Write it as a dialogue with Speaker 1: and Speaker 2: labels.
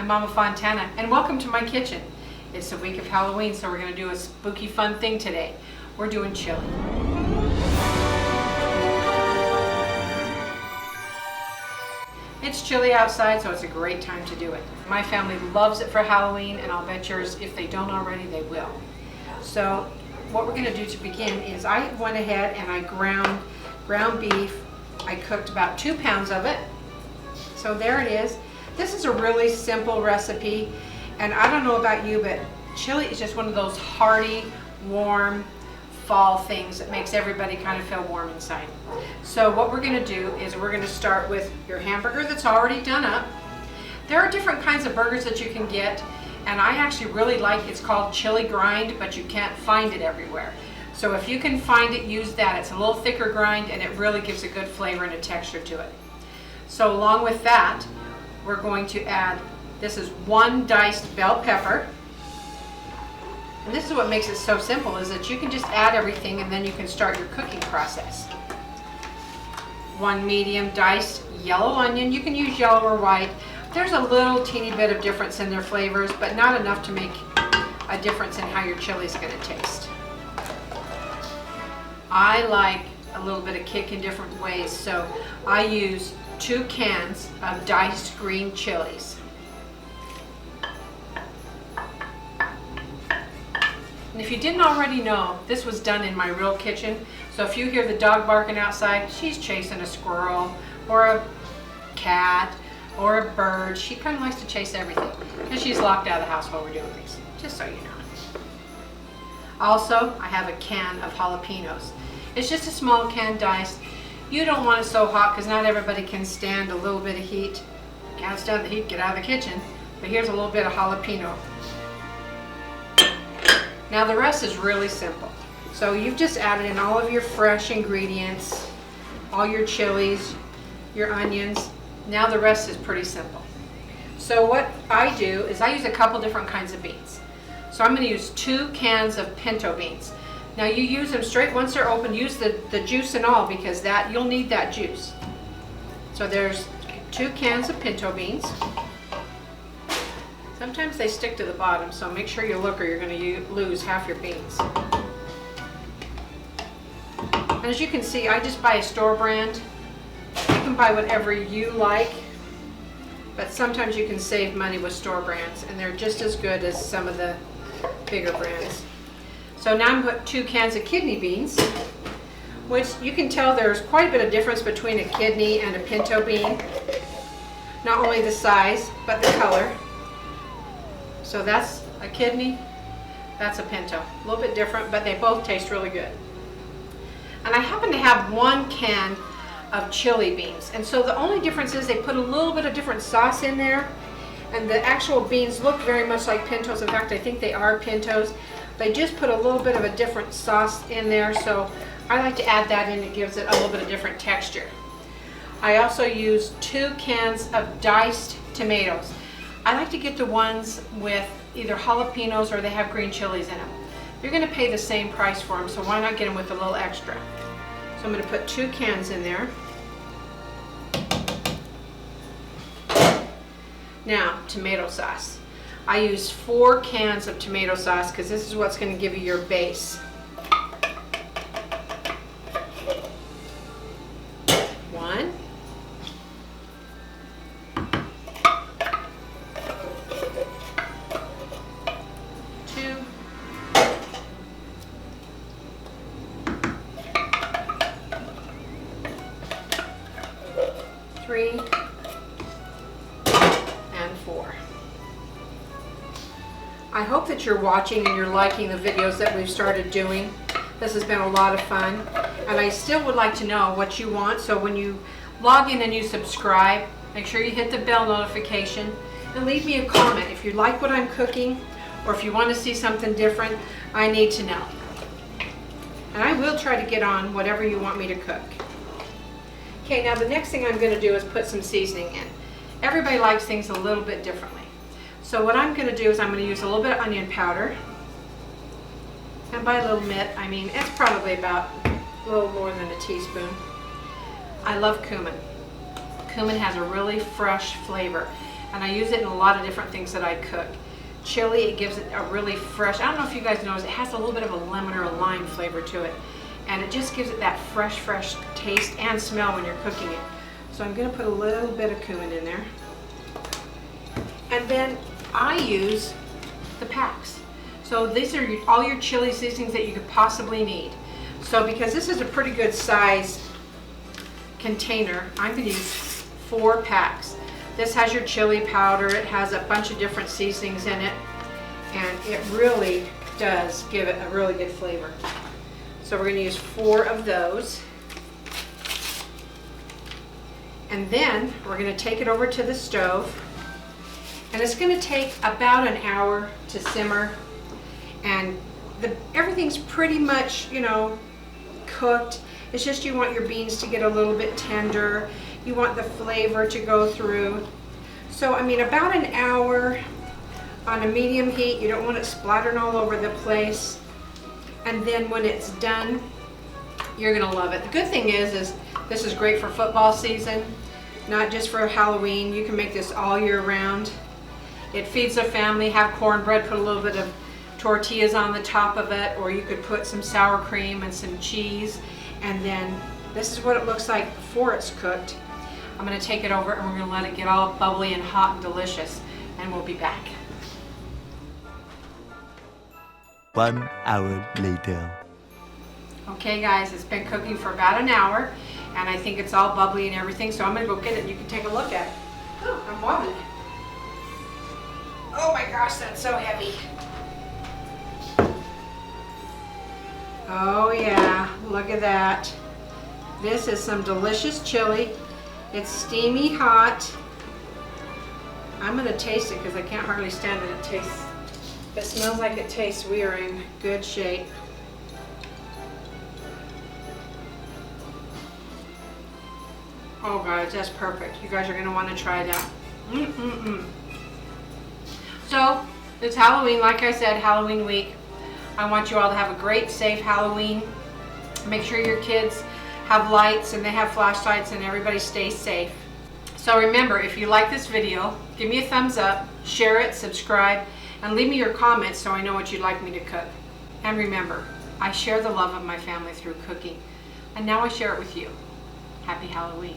Speaker 1: I'm Mama Fontana, and welcome to my kitchen. It's the week of Halloween, so we're going to do a spooky fun thing today. We're doing chili. It's chilly outside, so it's a great time to do it. My family loves it for Halloween, and I'll bet yours, if they don't already, they will. So what we're going to do to begin is I went ahead and I ground beef. I cooked about 2 pounds of it. So there it is. This is a really simple recipe, and I don't know about you, but chili is just one of those hearty, warm fall things that makes everybody kind of feel warm inside. So what we're going to do is we're going to start with your hamburger that's already done up. There are different kinds of burgers that you can get, and I actually really like, it's called chili grind, but you can't find it everywhere. So if you can find it, use that. It's a little thicker grind, and it really gives a good flavor and a texture to it. So along with that, we're going to add, this is 1 diced bell pepper. And this is what makes it so simple, is that you can just add everything and then you can start your cooking process. 1 medium diced yellow onion. You can use yellow or white. There's a little teeny bit of difference in their flavors, but not enough to make a difference in how your chili is going to taste. I like a little bit of kick in different ways, so I use 2 cans of diced green chilies. And if you didn't already know, this was done in my real kitchen. So if you hear the dog barking outside, she's chasing a squirrel or a cat or a bird. She kind of likes to chase everything because she's locked out of the house while we're doing things, just so you know. Also, I have a can of jalapenos. It's just a small can diced. You don't want it so hot because not everybody can stand a little bit of heat. Can't stand the heat, get out of the kitchen. But here's a little bit of jalapeno. Now the rest is really simple. So you've just added in all of your fresh ingredients, all your chilies, your onions. Now the rest is pretty simple. So what I do is I use a couple different kinds of beans. So I'm going to use 2 cans of pinto beans. Now you use them straight once they're open. Use the juice and all, because you'll need that juice. So there's 2 cans of pinto beans. Sometimes they stick to the bottom, so make sure you look or you're going to lose half your beans. And as you can see, I just buy a store brand. You can buy whatever you like, but sometimes you can save money with store brands, and they're just as good as some of the bigger brands. So now I'm putting 2 cans of kidney beans, which you can tell there's quite a bit of difference between a kidney and a pinto bean. Not only the size, but the color. So that's a kidney, that's a pinto. A little bit different, but they both taste really good. And I happen to have 1 can of chili beans. And so the only difference is they put a little bit of different sauce in there. And the actual beans look very much like pintos. In fact, I think they are pintos. They just put a little bit of a different sauce in there. So I like to add that in. It gives it a little bit of different texture. I also use 2 cans of diced tomatoes. I like to get the ones with either jalapenos or they have green chilies in them. You're going to pay the same price for them, so why not get them with a little extra? So I'm going to put 2 cans in there. Now, tomato sauce. I use 4 cans of tomato sauce because this is what's going to give you your base. 1. 2. 3. And 4. I hope that you're watching and you're liking the videos that we've started doing. This has been a lot of fun, and I still would like to know what you want. So when you log in and you subscribe, make sure you hit the bell notification and leave me a comment. If you like what I'm cooking or if you want to see something different, I need to know. And I will try to get on whatever you want me to cook. Okay, now the next thing I'm going to do is put some seasoning in. Everybody likes things a little bit differently. So what I'm going to do is I'm going to use a little bit of onion powder. And by a little bit, I mean it's probably about a little more than a teaspoon. I love cumin. Cumin has a really fresh flavor. and I use it in a lot of different things that I cook. Chili, it gives it a really fresh, I don't know if you guys notice, it has a little bit of a lemon or a lime flavor to it. And it just gives it that fresh taste and smell when you're cooking it. So I'm gonna put a little bit of cumin in there. And then I use the packs. So these are all your chili seasonings that you could possibly need. So because this is a pretty good size container, I'm gonna use 4 packs. This has your chili powder, it has a bunch of different seasonings in it, and it really does give it a really good flavor. So we're gonna use 4 of those. And then we're gonna take it over to the stove, and it's gonna take about an hour to simmer, and everything's pretty much, you know, cooked. It's just you want your beans to get a little bit tender. You want the flavor to go through. So, I mean, about an hour on a medium heat. You don't want it splattering all over the place. And then when it's done, you're gonna love it. The good thing is this is great for football season, not just for Halloween. You can make this all year round. It feeds a family. Have cornbread, put a little bit of tortillas on the top of it, or you could put some sour cream and some cheese. And then this is what it looks like before it's cooked. I'm gonna take it over and we're gonna let it get all bubbly and hot and delicious, and we'll be back.
Speaker 2: 1 hour later.
Speaker 1: Okay guys, it's been cooking for about an hour, and I think it's all bubbly and everything, so I'm gonna go get it and you can take a look at it. Oh, I'm wobbling. Oh my gosh, that's so heavy. Oh yeah, look at that. This is some delicious chili. It's steamy hot. I'm gonna taste it because I can't hardly stand it. It smells like it tastes. We are in good shape. Oh guys, that's perfect. You guys are gonna want to try that. So, it's Halloween, like I said, Halloween week. I want you all to have a great, safe Halloween. Make sure your kids have lights and they have flashlights and everybody stays safe. So remember, if you like this video, give me a thumbs up, share it, subscribe, and leave me your comments so I know what you'd like me to cook. And remember, I share the love of my family through cooking, and now I share it with you. Happy Halloween.